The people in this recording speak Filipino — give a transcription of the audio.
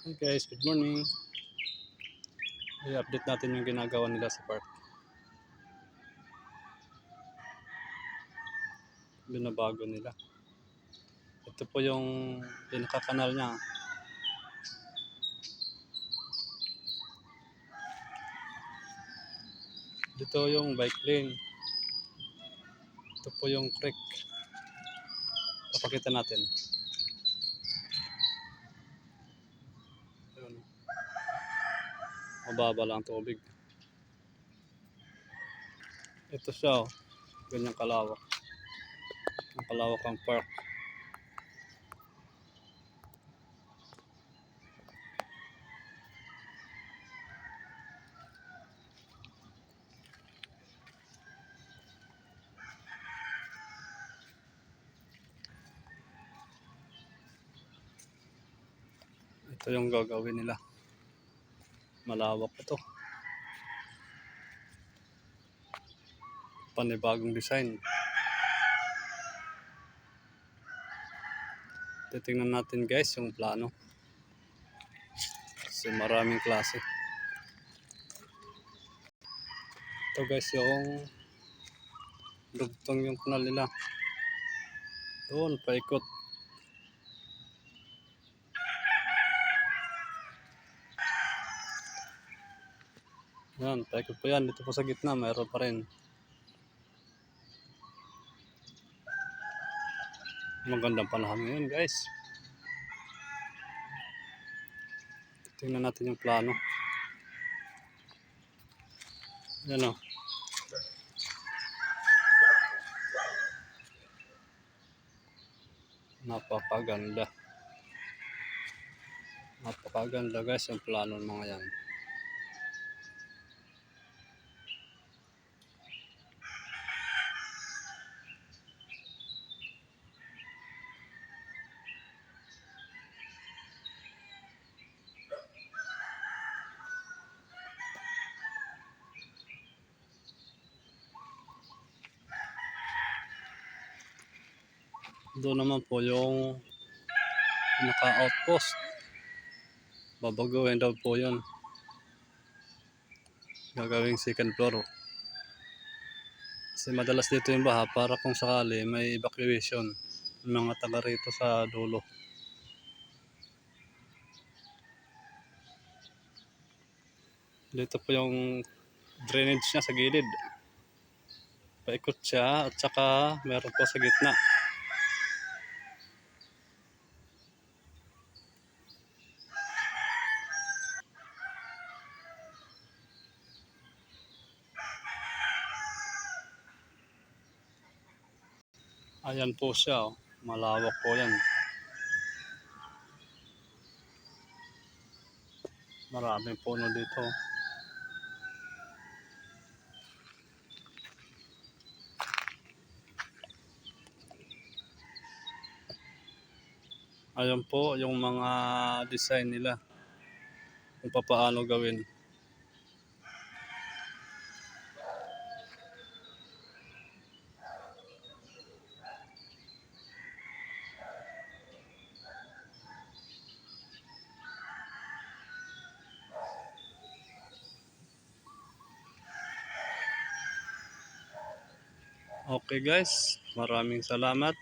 Hi guys, good morning. I-update natin yung ginagawa nila sa park. Binabago nila. Ito po yung pinaka-kanal niya. Dito yung bike lane. Ito po yung creek. Papakita natin. Ayun. Mababa lang tubig. Ito siya, oh. Ganyang kalawak. Ang kalawak ang park. Ito yung gagawin nila. Malawak ito. Panibagong design. Titingnan natin guys yung plano. Kasi maraming klase. Ito guys yung dugtong yung kanal nila. Doon, paikot. Yan, paikot po yan. Dito po sa gitna, mayroon pa rin. Magandang panahon ngayon guys. Tingnan natin yung plano. Yan o. Napakaganda. Napakaganda guys yung plano ng mga yan. Doon naman po yung naka-outpost. Babaguhin daw po yun. Gagawing second floor. Kasi madalas dito yung baha para kung sakali may evacuation ng mga taga rito sa dulo. Dito po yung drainage niya sa gilid. Paikot siya at saka meron po sa gitna. Ayan po siya, oh. Malawak po yan. Maraming puno dito. Ayan po yung mga design nila kung paano gawin. Okay guys, maraming salamat.